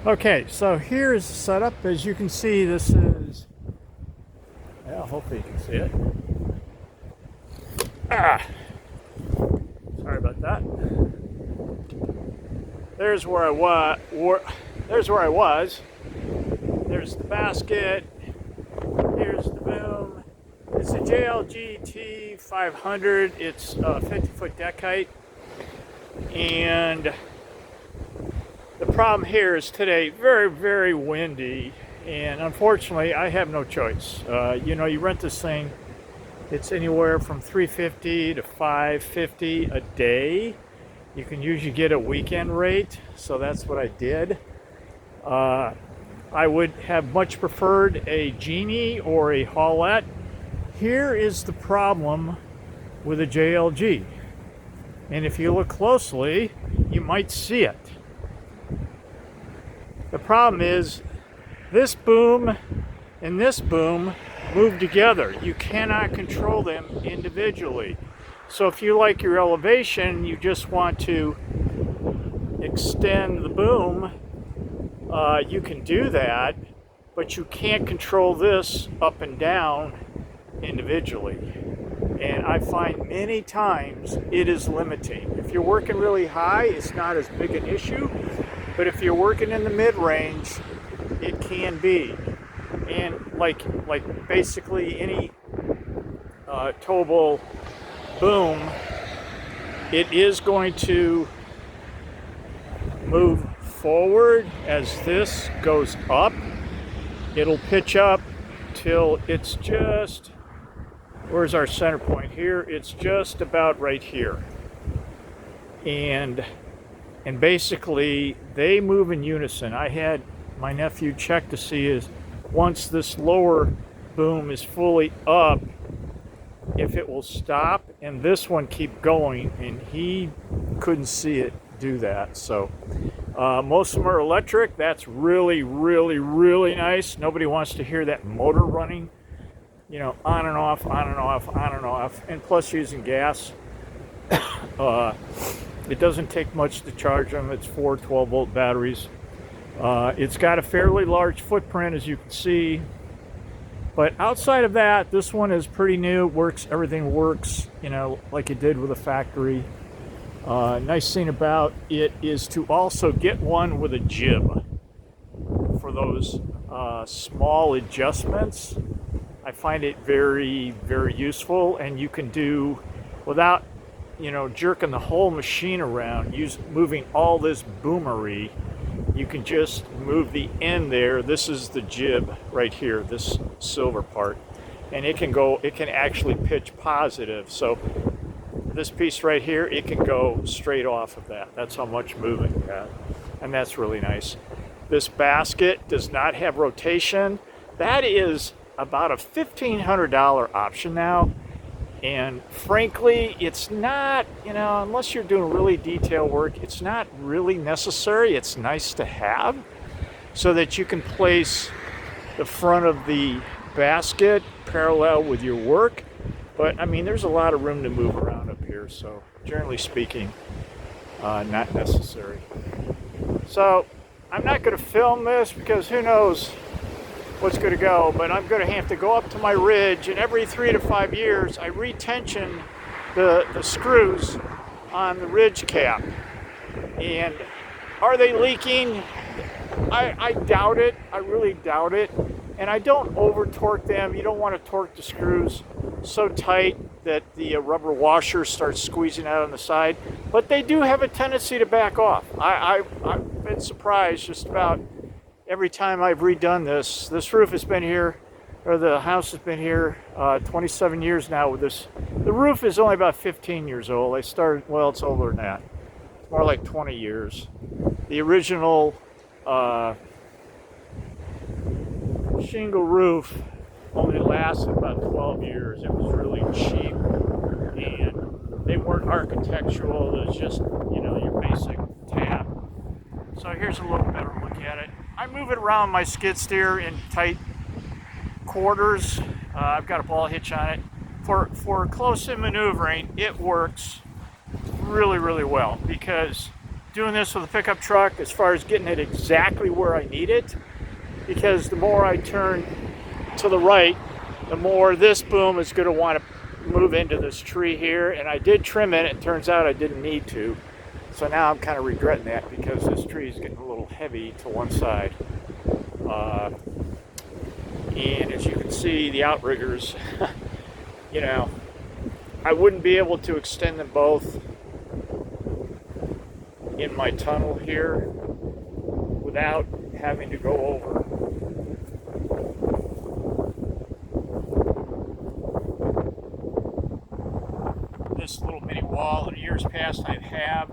Okay, so here's the setup. As you can see, this is, yeah, hopefully you can see it. Ah, sorry about that. There's where I was. There's where I was. There's the basket. Here's the boom. It's a JLG T500. It's 50-foot deck height. And the problem here is today very, very windy. And unfortunately, I have no choice. You rent this thing. It's anywhere from $350 to $550 a day. You can usually get a weekend rate, so that's what I did. I would have much preferred a Genie or a Haulotte. Here is the problem with a JLG. And if you look closely, you might see it. The problem is this boom and this boom move together. You cannot control them individually. So if you like your elevation, you just want to extend the boom, you can do that, but you can't control this up and down individually. And I find many times it is limiting. If you're working really high, it's not as big an issue, but if you're working in the mid-range, it can be. And like basically any towable boom, it is going to move forward as this goes up. It'll pitch up till it's just, where's our center point here? It's just about right here. And basically they move in unison. I had my nephew check to see is once this lower boom is fully up, if it will stop and this one keep going, and he couldn't see it do that. So most of them are electric. That's really, really, really nice. Nobody wants to hear that motor running, on and off, on and off, on and off. And plus using gas, it doesn't take much to charge them. It's 4 12-volt batteries. It's got a fairly large footprint, as you can see. But outside of that, this one is pretty new. Everything works, like it did with a factory. Nice thing about it is to also get one with a jib for those small adjustments. I find it very, very useful, and you can do without, jerking the whole machine around, moving all this boomery. You can just move the end there. This is the jib right here, this silver part, and it can actually pitch positive. So this piece right here, it can go straight off of that. That's how much moving you got, and that's really nice. This basket does not have rotation. That is about a $1,500 option now. And frankly, it's not, unless you're doing really detailed work, it's not really necessary. It's nice to have so that you can place the front of the basket parallel with your work. But I mean, there's a lot of room to move around up here. So generally speaking, not necessary. So I'm not going to film this because who knows what's going to go, but I'm going to have to go up to my ridge, and every 3 to 5 years I retension the screws on the ridge cap. And are they leaking? I doubt it. I really doubt it. And I don't over torque them. You don't want to torque the screws so tight that the rubber washer starts squeezing out on the side, but they do have a tendency to back off. I've been surprised just about every time I've redone this. This roof has been here, or the house has been here 27 years now with this. The roof is only about 15 years old. I started, well, it's older than that. It's more like 20 years. The original shingle roof only lasted about 12 years. It was really cheap, and they weren't architectural. It was just, your basic tab. So here's a little better look at it. I move it around my skid steer in tight quarters. I've got a ball hitch on it. For close-in maneuvering, it works really, really well because doing this with a pickup truck as far as getting it exactly where I need it, because the more I turn to the right, the more this boom is going to want to move into this tree here. And I did trim it. It turns out I didn't need to. So now I'm kind of regretting that, because this tree is getting a little heavy to one side. And as you can see, the outriggers, you know, I wouldn't be able to extend them both in my tunnel here without having to go over. This little mini wall. In years past I have.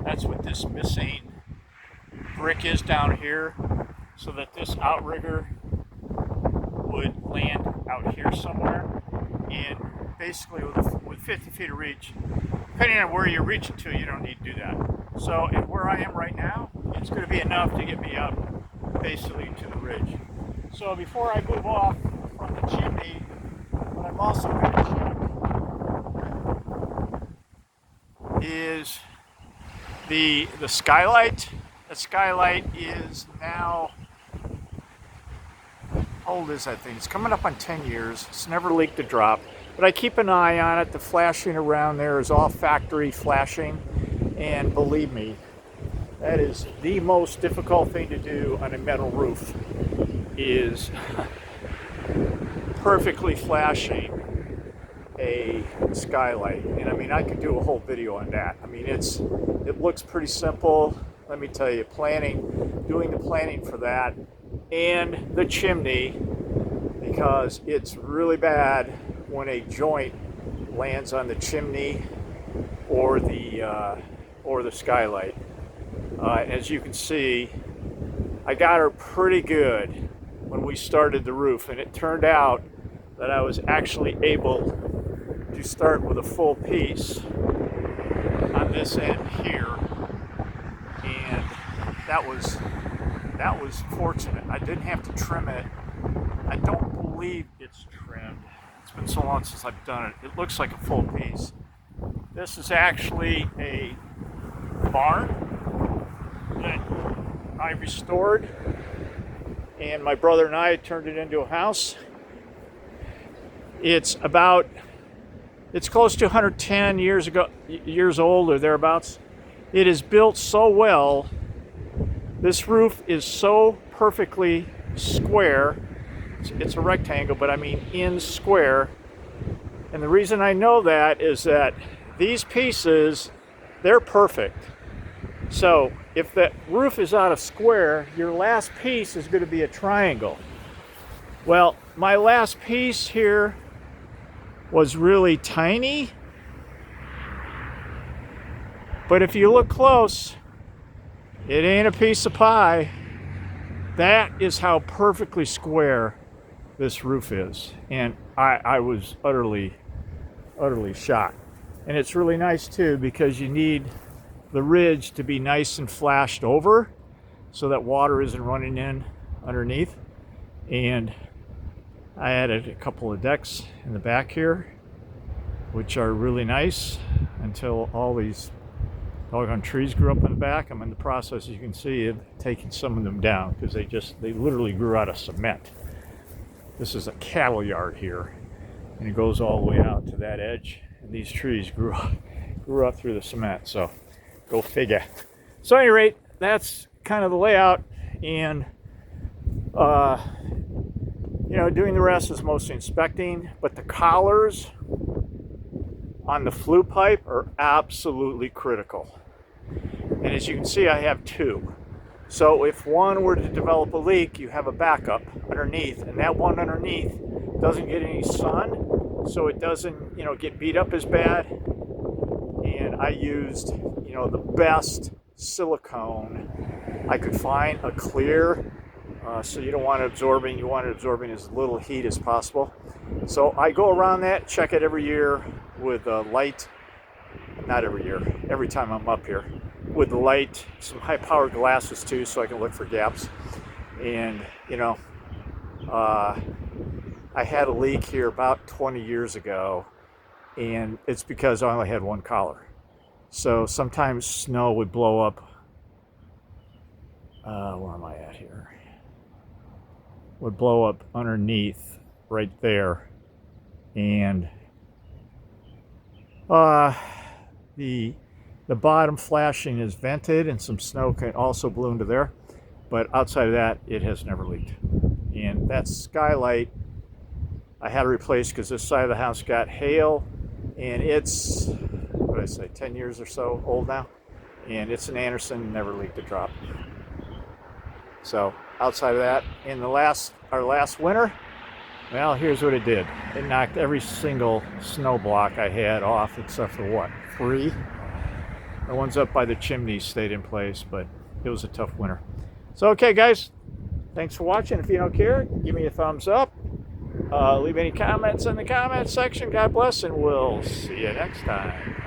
That's what this missing brick is down here, so that this outrigger would land out here somewhere. And basically with 50 feet of reach, depending on where you're reaching to, you don't need to do that. So, and where I am right now, it's going to be enough to get me up basically to the ridge. So before I move off from the chimney, what I'm also going to check is the Skylight. The Skylight is now, how old is that thing? It's coming up on 10 years. It's never leaked a drop, but I keep an eye on it. The flashing around there is all factory flashing, and believe me, that is the most difficult thing to do on a metal roof, is perfectly flashing a Skylight. And I mean, I could do a whole video on that. I mean, it looks pretty simple. Let me tell you, doing the planning for that, and the chimney, because it's really bad when a joint lands on the chimney or the Skylight. As you can see, I got her pretty good when we started the roof, and it turned out that I was actually able to start with a full piece on this end here, and that was fortunate. I didn't have to trim it. I don't believe it's trimmed. It's been so long since I've done it. It looks like a full piece. This is actually a barn that I restored, and my brother and I turned it into a house. It's close to 110 years old or thereabouts. It is built so well. This roof is so perfectly square. It's a rectangle, but I mean in square. And the reason I know that is that these pieces, they're perfect. So if the roof is out of square, your last piece is going to be a triangle. Well, my last piece here was really tiny, but if you look close, it ain't a piece of pie. That is how perfectly square this roof is, and I was utterly shocked. And it's really nice too, because you need the ridge to be nice and flashed over so that water isn't running in underneath. And I added a couple of decks in the back here, which are really nice, until all these doggone trees grew up in the back. I'm in the process, as you can see, of taking some of them down, because they literally grew out of cement. This is a cattle yard here, and it goes all the way out to that edge, and these trees grew up through the cement, so go figure. So at any rate, that's kind of the layout, and doing the rest is mostly inspecting, but the collars on the flue pipe are absolutely critical. And as you can see, I have two. So if one were to develop a leak, you have a backup underneath, and that one underneath doesn't get any sun, so it doesn't, get beat up as bad. And I used, the best silicone I could find, a clear. So you don't want it absorbing, you want it absorbing as little heat as possible. So I go around that, check it every year with light, not every year, every time I'm up here, with the light, some high powered glasses too, so I can look for gaps. And I had a leak here about 20 years ago, and it's because I only had one collar. So sometimes snow would blow up where am I at here? Would blow up underneath right there. And the bottom flashing is vented, and some snow can also blew into there. But outside of that, it has never leaked. And that skylight I had to replace because this side of the house got hail, and it's, what did I say, 10 years or so old now. And it's an Anderson, never leaked a drop. So outside of that, in our last winter, well, here's what it did. It knocked every single snow block I had off except for what, 3? The ones up by the chimneys stayed in place, but it was a tough winter. So, okay, guys, thanks for watching. If you don't care, give me a thumbs up. Leave any comments in the comments section. God bless, and we'll see you next time.